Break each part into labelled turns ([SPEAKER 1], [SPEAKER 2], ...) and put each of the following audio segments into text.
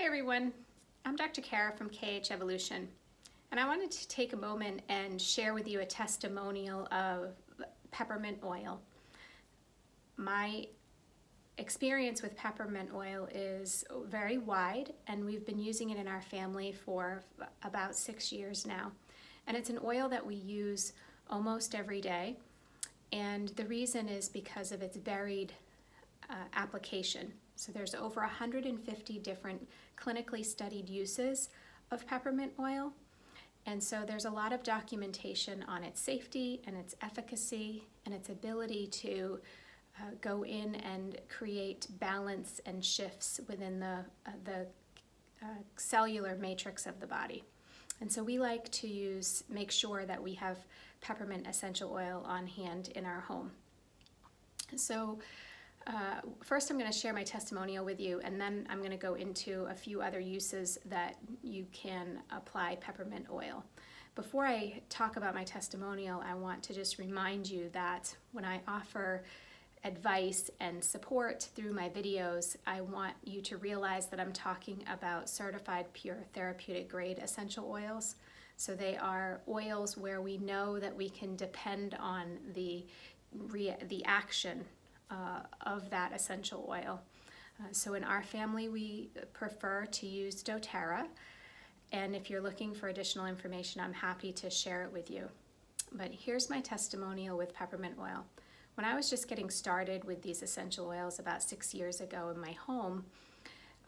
[SPEAKER 1] Hi everyone, I'm Dr. Kara from KH Evolution, and I wanted to take a moment and share with you a testimonial of peppermint oil. My experience with peppermint oil is very wide, and we've been using it in our family for about 6 years now. And it's an oil that we use almost every day, and the reason is because of its varied application. So there's over 150 different clinically studied uses of peppermint oil. And so there's a lot of documentation on its safety and its efficacy and its ability to go in and create balance and shifts within the cellular matrix of the body. And so we like to make sure that we have peppermint essential oil on hand in our home. So first I'm going to share my testimonial with you, and then I'm going to go into a few other uses that you can apply peppermint oil. Before I talk about my testimonial, I want to just remind you that when I offer advice and support through my videos, I want you to realize that I'm talking about certified pure therapeutic grade essential oils. So they are oils where we know that we can depend on the action of that essential oil. So in our family, we prefer to use doTERRA, and if you're looking for additional information, I'm happy to share it with you. But here's my testimonial with peppermint oil. When I was just getting started with these essential oils about 6 years ago in my home,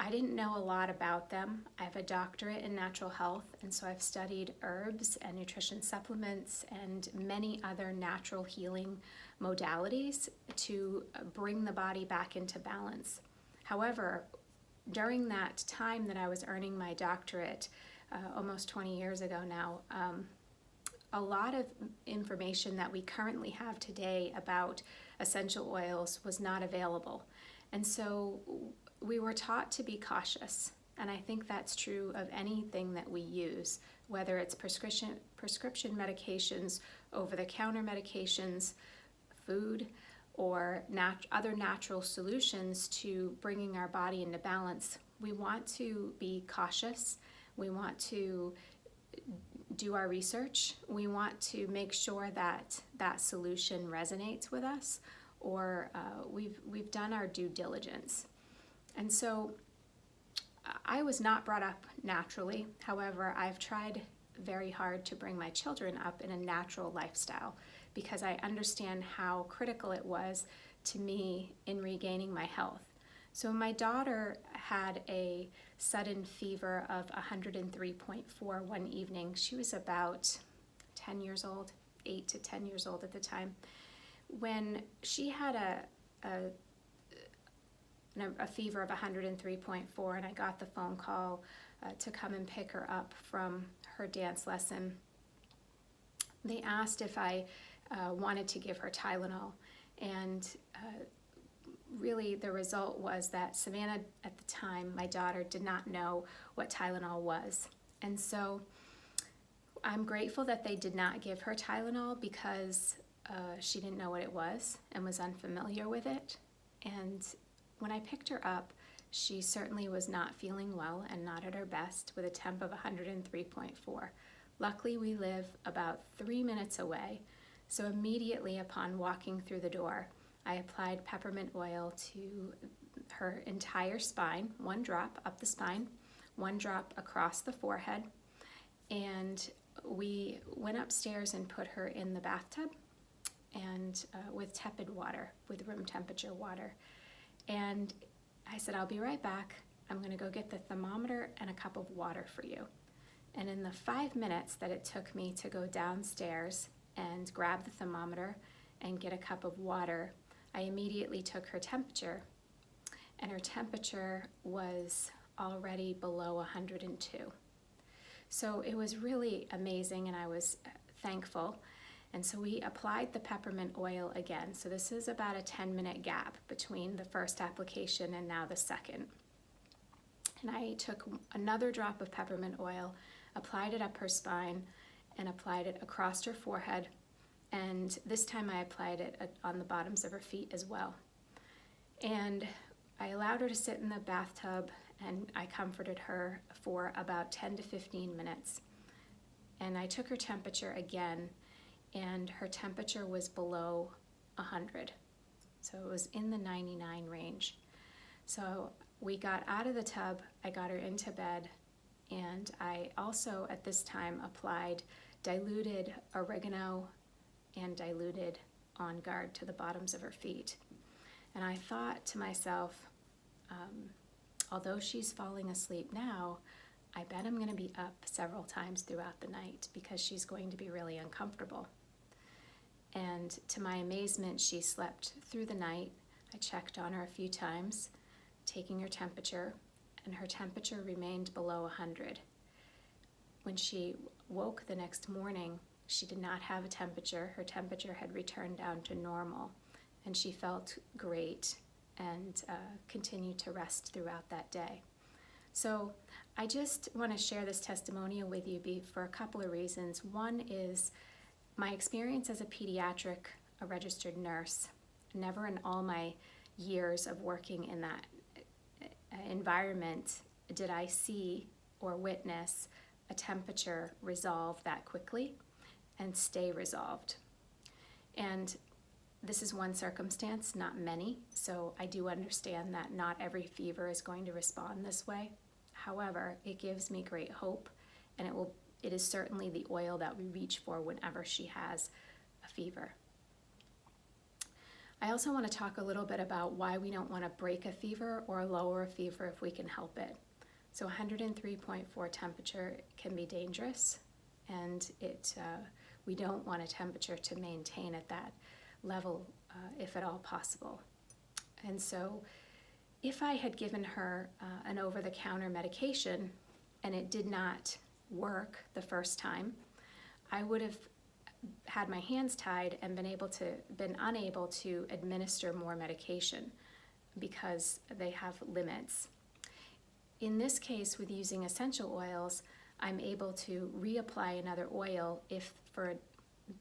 [SPEAKER 1] I didn't know a lot about them. I have a doctorate in natural health, and so I've studied herbs and nutrition supplements and many other natural healing modalities to bring the body back into balance. However, during that time that I was earning my doctorate, almost 20 years ago now, a lot of information that we currently have today about essential oils was not available. And so we were taught to be cautious, and I think that's true of anything that we use, whether it's prescription medications, over-the-counter medications, food, or other natural solutions to bringing our body into balance. We want to be cautious. We want to do our research. We want to make sure that that solution resonates with us, or we've done our due diligence. And so I was not brought up naturally. However, I've tried very hard to bring my children up in a natural lifestyle because I understand how critical it was to me in regaining my health. So my daughter had a sudden fever of 103.4 one evening. She was about 10 years old, 8 to 10 years old at the time. When she had a fever of 103.4, and I got the phone call to come and pick her up from her dance lesson, they asked if I wanted to give her Tylenol, and really the result was that Savannah, at the time, my daughter, did not know what Tylenol was. And so I'm grateful that they did not give her Tylenol because she didn't know what it was and was unfamiliar with it. And when I picked her up, she certainly was not feeling well and not at her best with a temp of 103.4. Luckily, we live about 3 minutes away, so immediately upon walking through the door, I applied peppermint oil to her entire spine, 1 drop up the spine, 1 drop across the forehead, and we went upstairs and put her in the bathtub and with tepid water, with room temperature water. And I said, I'll be right back. I'm going to go get the thermometer and a cup of water for you. And in the 5 minutes that it took me to go downstairs and grab the thermometer and get a cup of water, I immediately took her temperature, and her temperature was already below 102. So it was really amazing, and I was thankful. And so we applied the peppermint oil again. So this is about a 10-minute gap between the first application and now the second. And I took another drop of peppermint oil, applied it up her spine, and applied it across her forehead. And this time I applied it on the bottoms of her feet as well. And I allowed her to sit in the bathtub and I comforted her for about 10 to 15 minutes. And I took her temperature again, and her temperature was below 100. So it was in the 99 range. So we got out of the tub, I got her into bed, and I also at this time applied diluted oregano and diluted On Guard to the bottoms of her feet. And I thought to myself, although she's falling asleep now, I bet I'm going to be up several times throughout the night because she's going to be really uncomfortable. And to my amazement, she slept through the night. I checked on her a few times, taking her temperature, and her temperature remained below 100. When she woke the next morning, she did not have a temperature. Her temperature had returned down to normal, and she felt great and continued to rest throughout that day. So I just want to share this testimonial with you for a couple of reasons. One is my experience as a registered nurse. Never in all my years of working in that environment did I see or witness a temperature resolve that quickly and stay resolved. And this is one circumstance, not many, so I do understand that not every fever is going to respond this way. However, it gives me great hope, and it is certainly the oil that we reach for whenever she has a fever. I also want to talk a little bit about why we don't want to break a fever or lower a fever if we can help it. So 103.4 temperature can be dangerous, and we don't want a temperature to maintain at that level if at all possible. And so if I had given her an over-the-counter medication and it did not work the first time, I would have had my hands tied and been unable to administer more medication because they have limits. In this case, with using essential oils, I'm able to reapply another oil if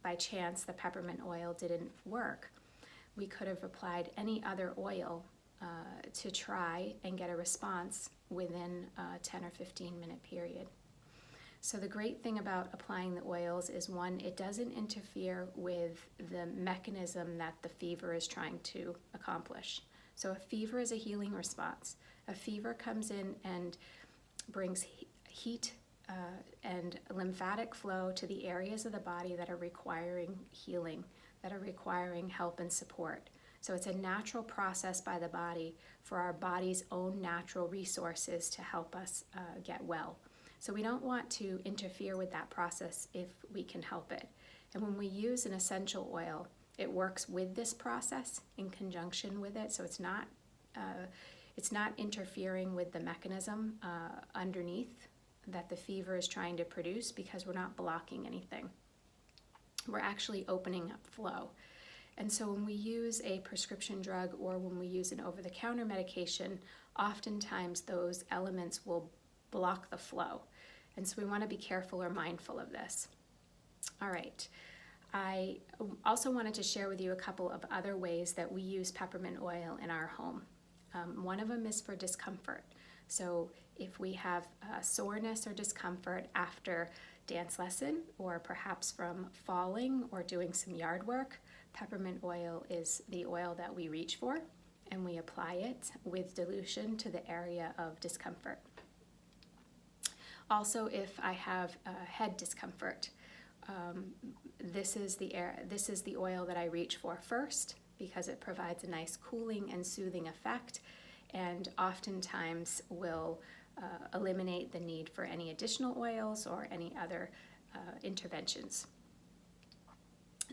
[SPEAKER 1] by chance the peppermint oil didn't work. We could have applied any other oil to try and get a response within a 10 or 15 minute period. So the great thing about applying the oils is, one, it doesn't interfere with the mechanism that the fever is trying to accomplish. So a fever is a healing response. A fever comes in and brings heat and lymphatic flow to the areas of the body that are requiring healing, that are requiring help and support. So it's a natural process by the body for our body's own natural resources to help us get well. So we don't want to interfere with that process if we can help it. And when we use an essential oil, it works with this process in conjunction with it. So it's not interfering with the mechanism underneath that the fever is trying to produce, because we're not blocking anything. We're actually opening up flow. And so when we use a prescription drug or when we use an over-the-counter medication, oftentimes those elements will block the flow. And so we want to be careful or mindful of this. All right. I also wanted to share with you a couple of other ways that we use peppermint oil in our home. One of them is for discomfort. So if we have soreness or discomfort after dance lesson, or perhaps from falling or doing some yard work, peppermint oil is the oil that we reach for, and we apply it with dilution to the area of discomfort. Also, if I have head discomfort, this is the oil that I reach for first, because it provides a nice cooling and soothing effect, and oftentimes will eliminate the need for any additional oils or any other interventions.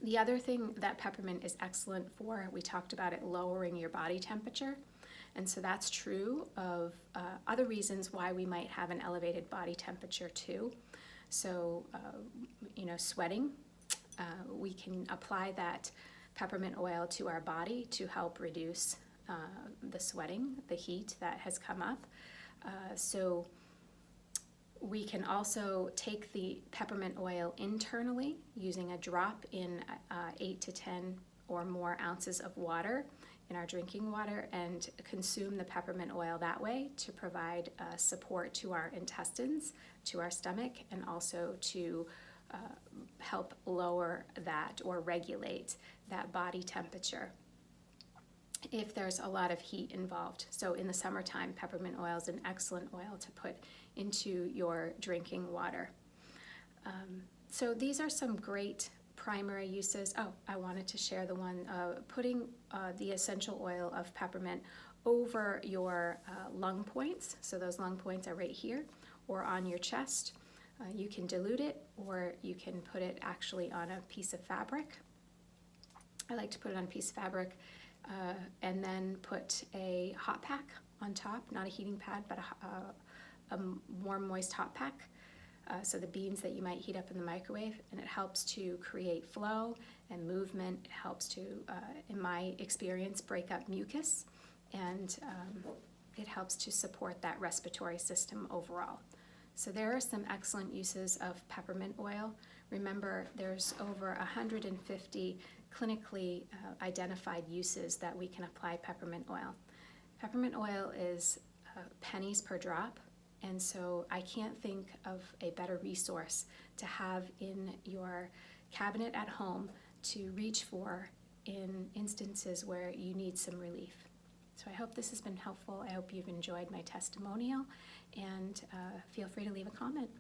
[SPEAKER 1] The other thing that peppermint is excellent for, we talked about it lowering your body temperature, and so that's true of other reasons why we might have an elevated body temperature too. So, sweating, we can apply that peppermint oil to our body to help reduce the sweating, the heat that has come up. So we can also take the peppermint oil internally using a drop in 8 to 10 or more ounces of water in our drinking water and consume the peppermint oil that way to provide support to our intestines, to our stomach, and also to help lower that or regulate that body temperature if there's a lot of heat involved. So in the summertime, peppermint oil is an excellent oil to put into your drinking water. So these are some great primary uses. Oh, I wanted to share the one putting the essential oil of peppermint over your lung points. So those lung points are right here or on your chest. You can dilute it, or you can put it actually on a piece of fabric. I like to put it on a piece of fabric and then put a hot pack on top, not a heating pad, but a warm, moist hot pack. So the beans that you might heat up in the microwave, and it helps to create flow and movement. It helps to, in my experience, break up mucus, and it helps to support that respiratory system overall. So there are some excellent uses of peppermint oil. Remember, there's over 150 clinically identified uses that we can apply peppermint oil. Peppermint oil is pennies per drop. And so I can't think of a better resource to have in your cabinet at home to reach for in instances where you need some relief. So I hope this has been helpful. I hope you've enjoyed my testimonial, and feel free to leave a comment.